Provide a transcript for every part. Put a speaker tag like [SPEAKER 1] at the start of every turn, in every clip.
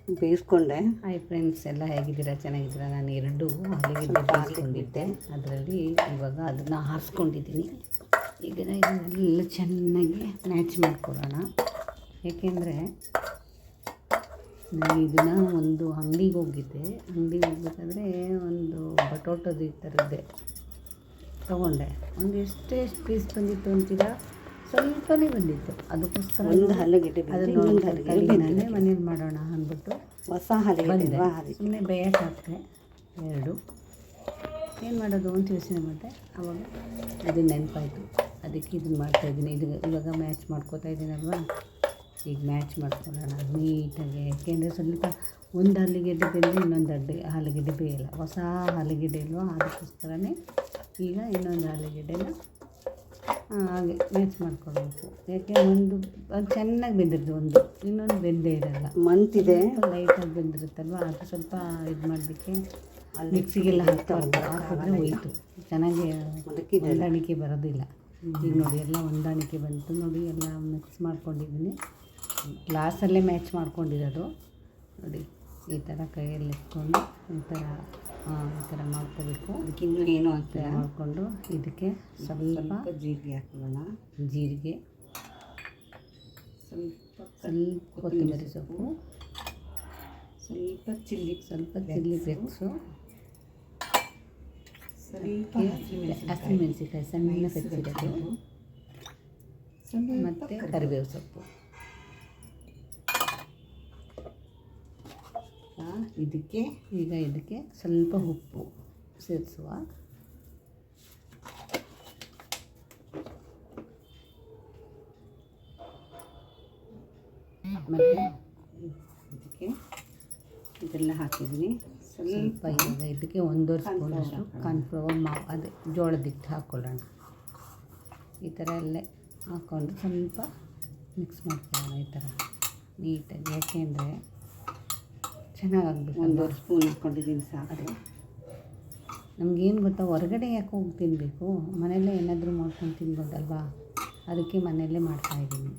[SPEAKER 1] ಬೇಯಿಸ್ಕೊಂಡೆ.
[SPEAKER 2] Hi friends, ಎಲ್ಲ ಹೇಗಿದ್ದೀರಾ? ಚೆನ್ನಾಗಿದ್ದೀರಾ? ನಾನು 2 ಆಲೂಗೆಡ್ಡೆ ಬೇಯಿಸ್ಕೊಂಡಿದ್ದೆ. ಅದರಲ್ಲಿ ಇವಾಗ ಅದನ್ನು ಹಾರಿಸ್ಕೊಂಡಿದ್ದೀನಿ. ಈಗ ಇದನ್ನೆಲ್ಲ ಚೆನ್ನಾಗಿ ಮ್ಯಾಚ್ ಮಾಡ್ಕೊಳ್ಳೋಣ. ಏಕೆಂದರೆ ನಾನು ಇದನ್ನು ಒಂದು ಅಂಗಡಿಗೆ ಹೋಗಿದ್ದೆ. ಅಂಗಡಿಗೆ ಹೋಗ್ಬೇಕಾದ್ರೆ ಒಂದು ಬಟೋಟದ ಈ ಥರದ್ದೇ ತೊಗೊಂಡೆ. ಒಂದು ಎಷ್ಟು ಪೀಸ್ ಬಂದಿತ್ತು ಅಂತೀರಾ? ಸ್ವಲ್ಪನೇ ಬಂದಿತ್ತು. ಅದಕ್ಕೋಸ್ಕರ
[SPEAKER 1] ಒಂದು ಆಲೂಗೆಡ್ಡೆ
[SPEAKER 2] ಅದನ್ನು ನಾನೇ ಮನೇಲಿ ಮಾಡೋಣ ಅಂದ್ಬಿಟ್ಟು
[SPEAKER 1] ಹೊಸ ಆಲೂಗೆಡ್ಡೆ
[SPEAKER 2] ಸುಮ್ಮನೆ ಬೇಯಕ್ಕೆ ಹಾಕ್ತೆ 2. ಏನು ಮಾಡೋದು ಅಂತ ಯೋಚನೆ ಮಾಡಿದೆ. ಆವಾಗ ಅದು ನೆನಪಾಯಿತು. ಅದಕ್ಕೆ ಇದನ್ನು ಮಾಡ್ತಾಯಿದ್ದೀನಿ. ಇವಾಗ ಮ್ಯಾಚ್ ಮಾಡ್ಕೋತಾ ಇದ್ದೀನಲ್ವ. ಈಗ ಮ್ಯಾಚ್ ಮಾಡ್ಕೊಳ್ಳೋಣ ನೀಟಾಗಿ. ಯಾಕೆಂದರೆ ಸ್ವಲ್ಪ ಒಂದು ಆಲೂಗೆಡ್ಡೆ ಬೆಂದರೆ ಇನ್ನೊಂದು ಆಲೂಗೆಡ್ಡೆ ಬೇಯಲ್ಲ. ಹೊಸ ಆಲೂಗೆಡ್ಡೆ ಅಲ್ವಾ, ಅದಕ್ಕೋಸ್ಕರನೇ ಈಗ ಇನ್ನೊಂದು ಆಲೂಗೆಡ್ಡೆನ ಹಾಗೆ ಮ್ಯಾಚ್ ಮಾಡ್ಕೊಳ್ಬೇಕು. ಯಾಕೆ ಅದು ಚೆನ್ನಾಗಿ ಬೆಂದಿರೋದು, ಇನ್ನೊಂದು ಬೆಂದೇ ಇರೋಲ್ಲ.
[SPEAKER 1] ಮಂತಿದೆ
[SPEAKER 2] ಲೈಟಾಗಿ ಬೆಂದಿರುತ್ತಲ್ವ, ಅದು ಸ್ವಲ್ಪ ಇದು ಮಾಡಲಿಕ್ಕೆ ಮಿಕ್ಸಿಗೆಲ್ಲ ಹಾಕಿದ್ರೆ ಹೋಯ್ತು. ಚೆನ್ನಾಗಿ ಹೊಂದಾಣಿಕೆ ಬರೋದಿಲ್ಲ. ಈಗ ನೋಡಿ ಎಲ್ಲ ಹೊಂದಾಣಿಕೆ ಬಂತು ನೋಡಿ. ಎಲ್ಲ ಮಿಕ್ಸ್ ಮಾಡ್ಕೊಂಡಿದ್ದೀನಿ. ಗ್ಲಾಸಲ್ಲೇ ಮ್ಯಾಚ್ ಮಾಡ್ಕೊಂಡಿರೋದು ನೋಡಿ. ಈ ಥರ ಕೈಯಲ್ಲಿ ಇಟ್ಕೊಂಡು ಈ ಥರ ಮಾಡ್ಕೋಬೇಕು.
[SPEAKER 1] ಅದಕ್ಕಿನ್ನೂ ಏನು ಅಂತ
[SPEAKER 2] ಮಾಡಿಕೊಂಡು ಇದಕ್ಕೆ ಸ್ವಲ್ಪ
[SPEAKER 1] ಜೀರಿಗೆ ಹಾಕೋಣ.
[SPEAKER 2] ಜೀರಿಗೆ, ಸ್ವಲ್ಪ ಕೊತ್ತಂಬರಿ ಸೊಪ್ಪು,
[SPEAKER 1] ಸ್ವಲ್ಪ ಚಿಲ್ಲಿ
[SPEAKER 2] ಫ್ಲೇಕ್ಸು,
[SPEAKER 1] ಸ್ವಲ್ಪ
[SPEAKER 2] ಹಸಿಮೆಣಸಿಕಾಯಿ ಸಣ್ಣ ಕಚ್ಚಿರೋದು, ಮತ್ತು ಕರಿಬೇವು ಸೊಪ್ಪು. ಇದಕ್ಕೆ ಸ್ವಲ್ಪ ಉಪ್ಪು ಸೇರಿಸುವ. ಮತ್ತು
[SPEAKER 1] ಇದಕ್ಕೆ ಇದೆಲ್ಲ ಹಾಕಿದ್ದೀನಿ.
[SPEAKER 2] ಸ್ವಲ್ಪ ಈಗ ಇದಕ್ಕೆ 1.5 ಸ್ಪೂನಷ್ಟು ಕಾರ್ನ್ಫ್ಲವರ್ ಮಾವು, ಅದೇ ಜೋಳದ ಹಿಟ್ಟು ಹಾಕ್ಕೊಳ್ಳೋಣ. ಈ ಥರ ಎಲ್ಲ ಹಾಕ್ಕೊಂಡು ಸ್ವಲ್ಪ ಮಿಕ್ಸ್ ಮಾಡ್ಕೊಳ್ಳೋಣ ಈ ಥರ ನೀಟಾಗಿ. ಯಾಕೆಂದರೆ ಚೆನ್ನಾಗಾಗಬೇಕು.
[SPEAKER 1] 1.5 ಸ್ಪೂನ್ ಹಾಕ್ಕೊಂಡಿದ್ದೀನಿ ಸಾಕು.
[SPEAKER 2] ನಮಗೇನು ಗೊತ್ತಾ, ಹೊರಗಡೆ ಯಾಕೆ ಹೋಗಿ ತಿನ್ನಬೇಕು, ಮನೆಯಲ್ಲೇ ಏನಾದರೂ ಮಾಡ್ಕೊಂಡು ತಿನ್ಬೋದಲ್ವಾ. ಅದಕ್ಕೆ ಮನೆಯಲ್ಲೇ ಮಾಡ್ತಾಯಿದ್ದೀನಿ.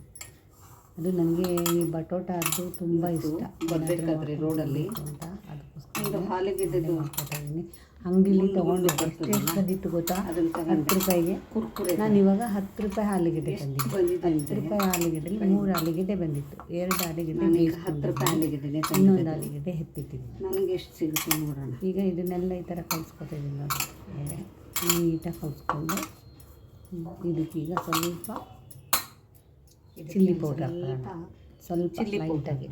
[SPEAKER 2] ಅದು ನನಗೆ ಈ ಬಟೋಟ ಅದು ತುಂಬ ಇಷ್ಟ.
[SPEAKER 1] ಬರಬೇಕಾದ್ರೆ ರೋಡಲ್ಲಿ
[SPEAKER 2] ಅಂತ ಅದಕ್ಕೋಸ್ಕರ
[SPEAKER 1] ಆಲೂಗೆಡ್ಡೆ
[SPEAKER 2] ಮಾಡ್ಕೊತಾಯಿದ್ದೀನಿ. ಅಂಗಡಿಲಿ ತೊಗೊಂಡು ಎಷ್ಟು ಬಂದಿತ್ತು ಗೊತ್ತಾ? 10 ರೂಪಾಯಿಗೆ
[SPEAKER 1] ಕುರ್ಕುರೆ.
[SPEAKER 2] ನಾನು ಇವಾಗ 10 ರೂಪಾಯಿ ಆಲೂಗೆಡ್ಡೆ ತಂದಿದ್ದೆ. 10 ರೂಪಾಯಿ ಆಲೂಗೆಡ್ಡೆಲಿ 3 ಆಲೂಗೆಡ್ಡೆ ಬಂದಿತ್ತು. 2 ಆಲೂಗೆಡ್ಡೆ
[SPEAKER 1] 10 ರೂಪಾಯಿ ಆಲೂಗೆಡ್ಡೆ,
[SPEAKER 2] ಇನ್ನೊಂದು ಆಲೂಗೆಡ್ಡೆ ಎತ್ತಿಟ್ಟಿದ್ದೀನಿ.
[SPEAKER 1] ನನಗೆ ಎಷ್ಟು ಸಿಗುತ್ತೆ ನೋಡೋಣ.
[SPEAKER 2] ಈಗ ಇದನ್ನೆಲ್ಲ ಈ ಥರ ಕಲಿಸ್ಕೊತಾಯಿದ್ದೀನಿ ನೋಡಿ. ನೀಟಾಗಿ ಕಲಿಸ್ಕೊಂಡು ಇದಕ್ಕೀಗ ಸ್ವಲ್ಪ ಚಿಲ್ಲಿ ಪೌಡ್ರ್ ಹಾಕೋಣ. ಸ್ವಲ್ಪ ಲೈಟಾಗಿ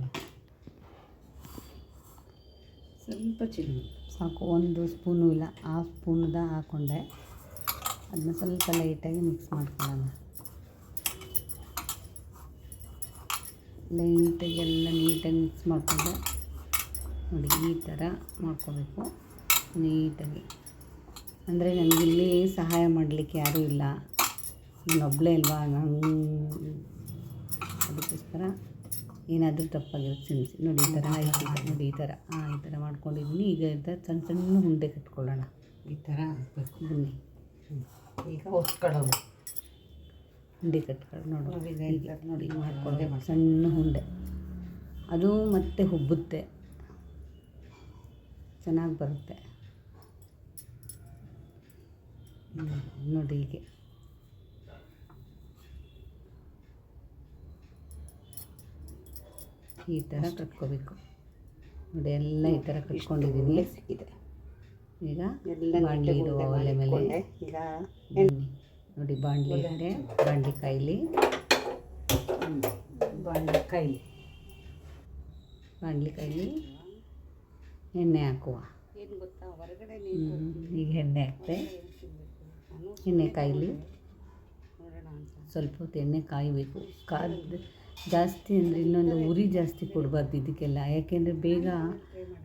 [SPEAKER 1] ಸ್ವಲ್ಪ ಚಿಲ್ಲಿ
[SPEAKER 2] ಸಾಕು. 1 ಸ್ಪೂನು ಇಲ್ಲ, 1/2 ಸ್ಪೂನ್ದ ಹಾಕ್ಕೊಂಡೆ. ಅದನ್ನ ಸ್ವಲ್ಪ ಲೈಟಾಗಿ ಮಿಕ್ಸ್ ಮಾಡ್ಕೊಳ್ಳೋಣ. ಲೈಟಾಗಿ ಎಲ್ಲ ನೀಟಾಗಿ ಮಿಕ್ಸ್ ಮಾಡಿಕೊಂಡೆ ನೋಡಿ. ಈ ಥರ ಮಾಡ್ಕೋಬೇಕು ನೀಟಾಗಿ. ಅಂದರೆ ನನಗಿಲ್ಲಿ ಸಹಾಯ ಮಾಡಲಿಕ್ಕೆ ಯಾರೂ ಇಲ್ಲ, ನಾನೊಬ್ಬಳೇ ಅಲ್ವಾ. ಅದಕ್ಕೋಸ್ಕರ ಏನಾದರೂ ತಪ್ಪಾಗಿರುತ್ತೆ ಕ್ಷಮಿಸಿ. ನೋಡಿ ಈ ಥರ ಆಯಿತು ನೋಡಿ. ಈ ಥರ ಮಾಡ್ಕೊಂಡಿದ್ದೀನಿ. ಈಗ ಸಣ್ಣ ಸಣ್ಣ ಉಂಡೆ ಕಟ್ಕೊಳ್ಳೋಣ.
[SPEAKER 1] ಈ ಥರ ಹಾಕಬೇಕು.
[SPEAKER 2] ಬನ್ನಿ
[SPEAKER 1] ಈಗ ಹೊತ್ಕೊಳ್ಳೋದು.
[SPEAKER 2] ಉಂಡೆ ಕಟ್ಕೊಳ್ಳಿ
[SPEAKER 1] ನೋಡಿ
[SPEAKER 2] ಮಾಡ್ಕೊಳ್ಳೋದು. ಸಣ್ಣ ಉಂಡೆ ಅದು ಮತ್ತೆ ಹುಬ್ಬುತ್ತೆ, ಚೆನ್ನಾಗಿ ಬರುತ್ತೆ ನೋಡಿ. ಹೀಗೆ ಈ ಥರ ಕಟ್ಕೋಬೇಕು ನೋಡಿ. ಎಲ್ಲ ಈ ಥರ ಕಟ್ಕೊಂಡಿದ್ದೀನಿ. ಈಗ ಬಾಣಲಿ ಇಡುವ ಒಲೆ ಮೇಲೆ
[SPEAKER 1] ಈಗ
[SPEAKER 2] ನೋಡಿ. ಬಾಣಲಿ ಇಟ್ಟೆ, ಬಾಣಲಿ ಕಾಯಿಲಿ ಎಣ್ಣೆ ಹಾಕುವ.
[SPEAKER 1] ಏನು ಗೊತ್ತಾ, ಹೊರಗಡೆ
[SPEAKER 2] ಈಗ ಎಣ್ಣೆ ಹಾಕ್ತೆ. ಎಣ್ಣೆ ಕಾಯಿಲಿ
[SPEAKER 1] ನೋಡೋಣ ಅಂತ
[SPEAKER 2] ಸ್ವಲ್ಪ ಹೊತ್ತು ಎಣ್ಣೆ ಕಾಯಬೇಕು. ಜಾಸ್ತಿ ಅಂದರೆ ಇನ್ನೊಂದು ಉರಿ ಜಾಸ್ತಿ ಕೊಡಬಾರ್ದು ಇದಕ್ಕೆಲ್ಲ. ಯಾಕೆಂದರೆ ಬೇಗ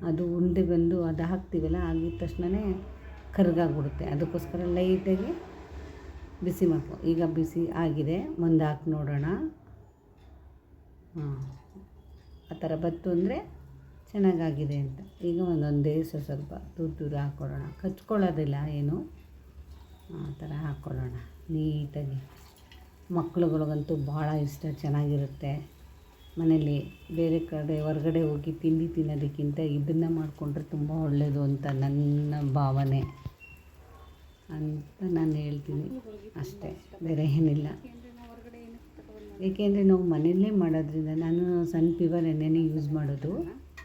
[SPEAKER 2] ಅದು ಉಂಡೆ ಬಂದು ಅದು ಹಾಕ್ತೀವಲ್ಲ, ಆಗಿದ ತಕ್ಷಣವೇ ಕರ್ಗಾಗ್ಬಿಡುತ್ತೆ. ಅದಕ್ಕೋಸ್ಕರ ಲೈಟಾಗಿ ಬಿಸಿ ಮಾಡ್ಕೊ. ಈಗ ಬಿಸಿ ಆಗಿದೆ, ಮುಂದೆ ಹಾಕಿ ನೋಡೋಣ. ಆ ಥರ ಬತ್ತು ಅಂದರೆ ಚೆನ್ನಾಗಾಗಿದೆ ಅಂತ. ಈಗ ಒಂದೊಂದೇ ಸ್ವಲ್ಪ ದೂರ ಹಾಕ್ಕೊಳ್ಳೋಣ. ಕಚ್ಕೊಳ್ಳೋದಿಲ್ಲ ಏನು. ಆ ಥರ ಹಾಕ್ಕೊಳ್ಳೋಣ ನೀಟಾಗಿ. ಮಕ್ಳುಗಳಿಗಂತೂ ಭಾಳ ಇಷ್ಟ, ಚೆನ್ನಾಗಿರುತ್ತೆ. ಮನೇಲಿ ಬೇರೆ ಕಡೆ ಹೊರಗಡೆ ಹೋಗಿ ತಿಂಡಿ ತಿನ್ನೋದಕ್ಕಿಂತ ಇದನ್ನು ಮಾಡಿಕೊಂಡ್ರೆ ತುಂಬ ಒಳ್ಳೆಯದು ಅಂತ ನನ್ನ ಭಾವನೆ ಅಂತ ನಾನು ಹೇಳ್ತೀನಿ ಅಷ್ಟೇ, ಬೇರೆ ಏನಿಲ್ಲ. ಏಕೆಂದರೆ ನಾವು ಮನೆಯಲ್ಲೇ ಮಾಡೋದ್ರಿಂದ ನಾನು ಸನ್ಫ್ಲವರ್ ಎಣ್ಣೆನೇ ಯೂಸ್ ಮಾಡೋದು,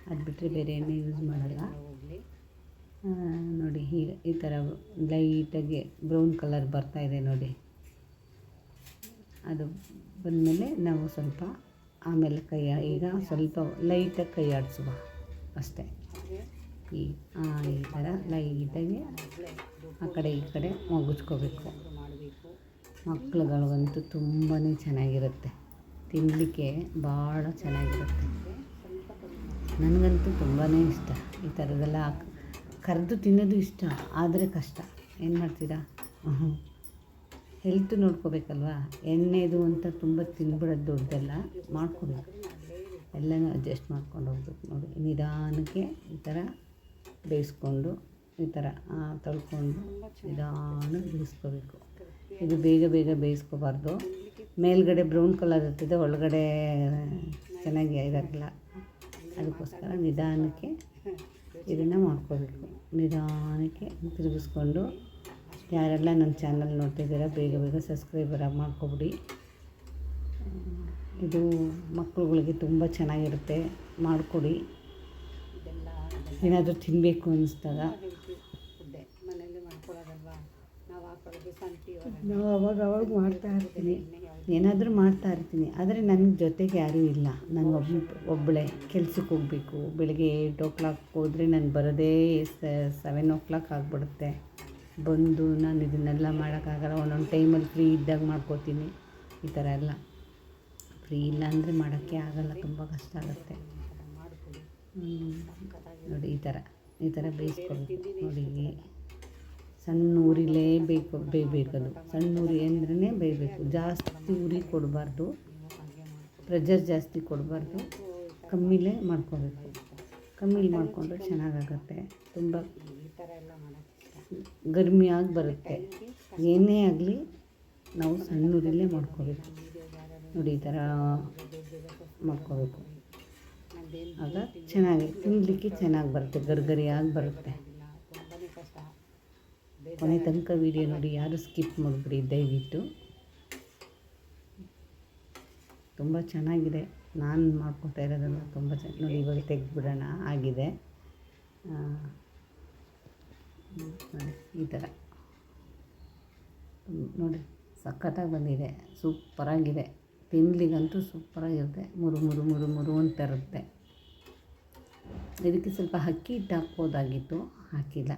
[SPEAKER 2] ಅದು ಬಿಟ್ಟರೆ ಬೇರೆ ಎಣ್ಣೆ ಯೂಸ್ ಮಾಡಲ್ಲ. ನೋಡಿ ಈ ಥರ ಲೈಟಾಗಿ ಬ್ರೌನ್ ಕಲರ್ ಬರ್ತಾಯಿದೆ ನೋಡಿ. ಅದು ಬಂದಮೇಲೆ ನಾವು ಸ್ವಲ್ಪ ಆಮೇಲೆ ಈಗ ಸ್ವಲ್ಪ ಲೈಟಾಗಿ ಕೈ ಆಡಿಸುವ ಅಷ್ಟೇ. ಈ ಥರ ಲೈಟಾಗಿ ಆ ಕಡೆ ಈ ಕಡೆ ಮಗುಚ್ಕೋಬೇಕು. ಮಕ್ಳುಗಳಿಗಂತೂ ತುಂಬಾ ಚೆನ್ನಾಗಿರುತ್ತೆ, ತಿನ್ನಲಿಕ್ಕೆ ಭಾಳ ಚೆನ್ನಾಗಿರುತ್ತೆ. ನನಗಂತೂ ತುಂಬಾ ಇಷ್ಟ ಈ ಥರದ್ದೆಲ್ಲ ಕರೆದು ತಿನ್ನೋದು ಇಷ್ಟ, ಆದರೆ ಕಷ್ಟ. ಏನು ಮಾಡ್ತೀರಾ, ಹೆಲ್ತ್ ನೋಡ್ಕೋಬೇಕಲ್ವ. ಎಣ್ಣೆದು ಅಂತ ತುಂಬ ತಿನ್ಬಿಡೋದು ದೊಡ್ಡದೆಲ್ಲ, ಮಾಡ್ಕೋಬೇಕು. ಎಲ್ಲನೂ ಅಡ್ಜಸ್ಟ್ ಮಾಡ್ಕೊಂಡು ಹೋಗ್ಬೇಕು. ನೋಡಿ ನಿಧಾನಕ್ಕೆ ಈ ಥರ ಬೇಯಿಸ್ಕೊಂಡು ಈ ಥರ ತೊಳ್ಕೊಂಡು ನಿಧಾನಕ್ಕೆ ಬೇಯಿಸ್ಕೋಬೇಕು. ಇದು ಬೇಗ ಬೇಗ ಬೇಯಿಸ್ಕೋಬಾರ್ದು. ಮೇಲ್ಗಡೆ ಬ್ರೌನ್ ಕಲರ್ ಇರ್ತದೆ, ಒಳಗಡೆ ಚೆನ್ನಾಗಿ ಇರೋಲ್ಲ. ಅದಕ್ಕೋಸ್ಕರ ನಿಧಾನಕ್ಕೆ ಇದನ್ನು ಮಾಡ್ಕೋಬೇಕು. ನಿಧಾನಕ್ಕೆ ತಿರುಗಿಸ್ಕೊಂಡು ಯಾರೆಲ್ಲ ನನ್ನ ಚಾನಲ್ ನೋಡ್ತಿದ್ದೀರಾ ಬೇಗ ಬೇಗ ಸಬ್ಸ್ಕ್ರೈಬರ್ ಮಾಡ್ಕೊಬಿಡಿ. ಇದು ಮಕ್ಕಳುಗಳಿಗೆ ತುಂಬ ಚೆನ್ನಾಗಿರುತ್ತೆ, ಮಾಡಿಕೊಡಿ. ಏನಾದರೂ ತಿನ್ನಬೇಕು ಅನ್ನಿಸ್ದಾಗ ನಾವು ಅವಾಗ ಮಾಡ್ತಾಯಿರ್ತೀನಿ, ಏನಾದರೂ ಮಾಡ್ತಾಯಿರ್ತೀನಿ. ಆದರೆ ನನ್ನ ಜೊತೆಗೆ ಯಾರೂ ಇಲ್ಲ, ನಾನು ಒಬ್ಬಳೇ ಕೆಲ್ಸಕ್ಕೆ ಹೋಗಬೇಕು. ಬೆಳಗ್ಗೆ 8 ಹೋದರೆ ನಾನು ಬರೋದೇ 7 ಆಗಿಬಿಡುತ್ತೆ. ಬಂದು ನಾನು ಇದನ್ನೆಲ್ಲ ಮಾಡೋಕ್ಕಾಗಲ್ಲ. ಒಂದೊಂದು ಟೈಮಲ್ಲಿ ಫ್ರೀ ಇದ್ದಾಗ ಮಾಡ್ಕೋತೀನಿ. ಈ ಥರ ಎಲ್ಲ ಫ್ರೀ ಇಲ್ಲ ಅಂದರೆ ಮಾಡೋಕ್ಕೆ ಆಗಲ್ಲ, ತುಂಬ ಕಷ್ಟ ಆಗುತ್ತೆ. ನೋಡಿ ಈ ಥರ ಬೇಯಿಸ್ಕೊಬೇಕು. ನೋಡಿ ಸಣ್ಣ ಉರಿಲೇ ಬೇಯಬೇಕದು. ಸಣ್ಣ ಉರಿ ಅಂದ್ರೇ ಬೇಯಬೇಕು, ಜಾಸ್ತಿ ಉರಿ ಕೊಡಬಾರ್ದು, ಪ್ರೆಷರ್ ಜಾಸ್ತಿ ಕೊಡಬಾರ್ದು, ಕಮ್ಮಿಲೇ ಮಾಡ್ಕೋಬೇಕು. ಕಮ್ಮಿಲಿ ಮಾಡಿಕೊಂಡ್ರೆ ಚೆನ್ನಾಗಾಗತ್ತೆ. ತುಂಬ ಗರ್ಮಿಯಾಗಿ ಬರುತ್ತೆ. ಏನೇ ಆಗಲಿ ನಾವು ಸಣ್ಣ ಉರಿಲೇ ಮಾಡ್ಕೋಬೇಕು. ನೋಡಿ ಈ ಥರ ಮಾಡ್ಕೋಬೇಕು. ಆಗ ಚೆನ್ನಾಗಿ ತಿನ್ನಲಿಕ್ಕೆ ಚೆನ್ನಾಗಿ ಬರುತ್ತೆ, ಗರಿಗರಿಯಾಗಿ ಬರುತ್ತೆ. ಕೊನೆ ತನಕ ವೀಡಿಯೋ ನೋಡಿ, ಯಾರು ಸ್ಕಿಪ್ ಮಾಡಿಬಿಡಿ ದಯವಿಟ್ಟು. ತುಂಬ ಚೆನ್ನಾಗಿದೆ, ನಾನು ಮಾಡ್ಕೊತಾ ಇರೋದನ್ನು ತುಂಬ ಚೆನ್ನಾಗಿ ನೋಡಿ. ಇವಾಗ ತೆಗೆದ್ಬಿಡೋಣ, ಆಗಿದೆ ನೋಡಿ. ಈ ಥರ ನೋಡಿ ಸಖತ್ತಾಗಿ ಬಂದಿದೆ, ಸೂಪರಾಗಿದೆ. ತಿನ್ನಲಿಗಂತೂ ಸೂಪರಾಗಿರುತ್ತೆ. ಮುರು ಅಂತ ಇರುತ್ತೆ. ಇದಕ್ಕೆ ಸ್ವಲ್ಪ ಅಕ್ಕಿ ಹಿಟ್ಟು ಹಾಕ್ಬೋದಾಗಿತ್ತು, ಹಾಕಿಲ್ಲ.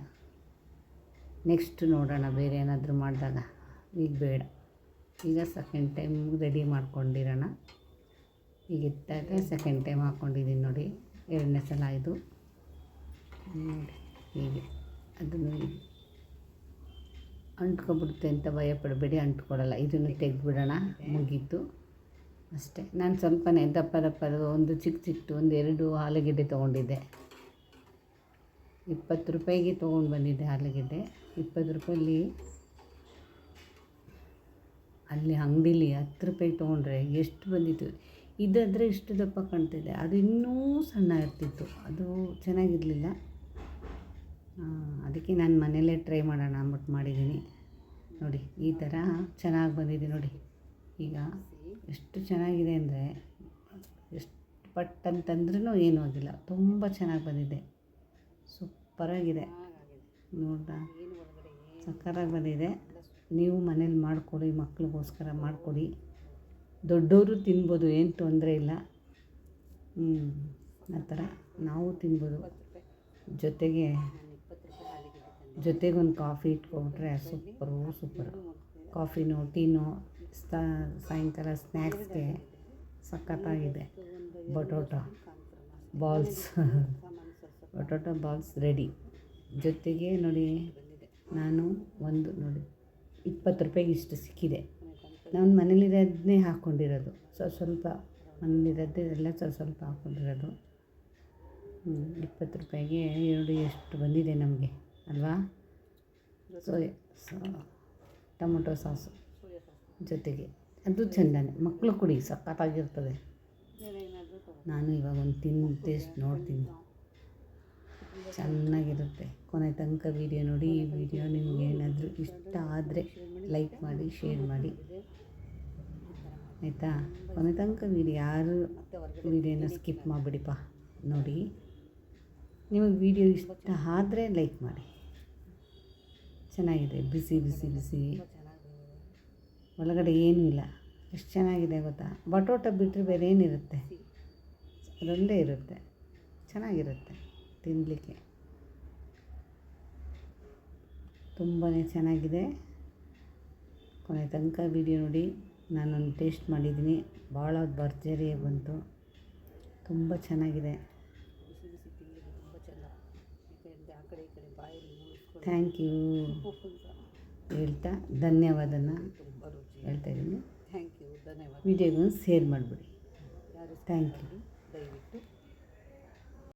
[SPEAKER 2] ನೆಕ್ಸ್ಟ್ ನೋಡೋಣ ಬೇರೆ ಏನಾದರೂ ಮಾಡಿದಾಗ, ಈಗ ಬೇಡ. ಈಗ ಸೆಕೆಂಡ್ ಟೈಮ್ ರೆಡಿ ಮಾಡ್ಕೊಂಡಿರೋಣ. ಈಗ ಇತ್ತಾಗ ಸೆಕೆಂಡ್ ಟೈಮ್ ಹಾಕ್ಕೊಂಡಿದ್ದೀನಿ ನೋಡಿ, 2ನೇ ಸಲ ಇದು ನೋಡಿ. ಹೀಗೆ ಅದನ್ನು ಅಂಟ್ಕೊಬಿಡುತ್ತೆ ಅಂತ ಭಯ ಪಡಬೇಡಿ, ಅಂಟ್ಕೊಡಲ್ಲ. ಇದನ್ನು ತೆಗೆದುಬಿಡೋಣ, ಮುಗೀತು ಅಷ್ಟೇ. ನಾನು ಸ್ವಲ್ಪನೇ ದಪ್ಪದ ಒಂದು ಚಿಕ್ಕದು ಒಂದು 2 ಆಲೂಗೆಡ್ಡೆ ತೊಗೊಂಡಿದ್ದೆ. 20 ರೂಪಾಯಿಗೆ ತೊಗೊಂಡು ಬಂದಿದ್ದೆ ಆಲೂಗೆಡ್ಡೆ. 20 ರೂಪಾಯಲ್ಲಿ ಅಲ್ಲಿ ಅಂಗಡೀಲಿ 10 ರೂಪಾಯಿಗೆ ತೊಗೊಂಡ್ರೆ ಎಷ್ಟು ಬಂದಿತ್ತು. ಇದಾದರೆ ಇಷ್ಟು ದಪ್ಪ ಕಾಣ್ತಿದೆ, ಅದು ಇನ್ನೂ ಸಣ್ಣ ಇರ್ತಿತ್ತು, ಅದು ಚೆನ್ನಾಗಿರಲಿಲ್ಲ. ಅದಕ್ಕೆ ನಾನು ಮನೆಯಲ್ಲೇ ಟ್ರೈ ಮಾಡೋಣ ಅಂದ್ಬಿಟ್ಟು ಮಾಡಿದ್ದೀನಿ. ನೋಡಿ ಈ ಥರ ಚೆನ್ನಾಗಿ ಬಂದಿದೆ ನೋಡಿ. ಈಗ ಎಷ್ಟು ಚೆನ್ನಾಗಿದೆ ಅಂದರೆ, ಎಷ್ಟು ಪಟ್ ಅಂತಂದ್ರೂ ಏನೂ ಆಗಿಲ್ಲ, ತುಂಬ ಚೆನ್ನಾಗಿ ಬಂದಿದೆ, ಸೂಪರಾಗಿದೆ. ನೋಡ್ದಾ, ಸಕ್ಕತ್ತಾಗಿ ಬಂದಿದೆ. ನೀವು ಮನೇಲಿ ಮಾಡಿಕೊಡಿ, ಮಕ್ಳಿಗೋಸ್ಕರ ಮಾಡಿಕೊಡಿ. ದೊಡ್ಡವರು ತಿನ್ಬೋದು, ಏನು ತೊಂದರೆ ಇಲ್ಲ. ಆ ಥರ ನಾವು ತಿನ್ಬೋದು. ಜೊತೆಗೊಂದು ಕಾಫಿ ಇಟ್ಕೊಬಿಟ್ರೆ ಸೂಪರು. ಕಾಫಿನೋ ಟೀನೋ ಸಾಯಂಕಾಲ ಸ್ನ್ಯಾಕ್ಸ್ಗೆ ಸಖತ್ತಾಗಿದೆ. Potato balls ready. ಜೊತೆಗೆ ನೋಡಿ, ನಾನು ಒಂದು ನೋಡಿ 20 ರೂಪಾಯಿಗೆ ಇಷ್ಟು ಸಿಕ್ಕಿದೆ. ನಾನು ಮನೇಲಿರೋದನ್ನೇ ಹಾಕ್ಕೊಂಡಿರೋದು, ಸ್ವಲ್ಪ ಮನೇಲಿರೋದೇ ಎಲ್ಲ ಸ್ವಲ್ಪ ಹಾಕ್ಕೊಂಡಿರೋದು. 20 ರೂಪಾಯಿಗೆ ಎಷ್ಟು ಬಂದಿದೆ ನಮಗೆ ಅಲ್ವಾ. ಟೊಮೊಟೊ ಸಾಸು ಜೊತೆಗೆ, ಅದು ಚೆಂದನೇ. ಮಕ್ಕಳು ಕುಡಿ, ಸಖತ್ತಾಗಿರ್ತದೆ. ನಾನು ಇವಾಗ ಒಂದು ತಿಂದು ಟೇಸ್ಟ್ ನೋಡ್ತೀನಿ. ಚೆನ್ನಾಗಿರುತ್ತೆ. ಕೊನೆ ತನಕ ವೀಡಿಯೋ ನೋಡಿ. ಈ ವಿಡಿಯೋ ನಿಮ್ಗೆ ಏನಾದರೂ ಇಷ್ಟ ಆದರೆ ಲೈಕ್ ಮಾಡಿ, ಶೇರ್ ಮಾಡಿ, ಆಯಿತಾ? ಕೊನೆ ತನಕ ಯಾರು ವೀಡಿಯೋನ ಸ್ಕಿಪ್ ಮಾಡಿಬಿಡಿಪ್ಪ ನೋಡಿ. ನಿಮಗೆ ವೀಡಿಯೋ ಇಷ್ಟ ಆದರೆ ಲೈಕ್ ಮಾಡಿ. ಚೆನ್ನಾಗಿದೆ, ಬಿಸಿ ಬಿಸಿ ಬಿಸಿ, ಒಳಗಡೆ ಏನೂ ಇಲ್ಲ. ಎಷ್ಟು ಚೆನ್ನಾಗಿದೆ ಗೊತ್ತಾ? ಬಟೋಟ ಬಿಟ್ಟರೆ ಬೇರೆ ಏನಿರುತ್ತೆ? ಅದೊಂದೇ ಇರುತ್ತೆ. ಚೆನ್ನಾಗಿರುತ್ತೆ ತಿನ್ನಲಿಕ್ಕೆ, ತುಂಬಾ ಚೆನ್ನಾಗಿದೆ. ಕೊನೆ ತನಕ ವೀಡಿಯೋ ನೋಡಿ. ನಾನೊಂದು ಟೇಸ್ಟ್ ಮಾಡಿದ್ದೀನಿ, ಭಾಳ ಭರ್ಜರಿಯಾಗಿ ಬಂತು. ತುಂಬ ಚೆನ್ನಾಗಿದೆ. ಥ್ಯಾಂಕ್ ಯು ಹೇಳ್ತಾ ಧನ್ಯವಾದನ ಹೇಳ್ತಾಯಿದ್ದೀನಿ.
[SPEAKER 1] ಥ್ಯಾಂಕ್ ಯು, ಧನ್ಯವಾದ.
[SPEAKER 2] ವಿಡಿಯೋಗೊಂದು ಶೇರ್ ಮಾಡಿಬಿಡಿ. Thank you.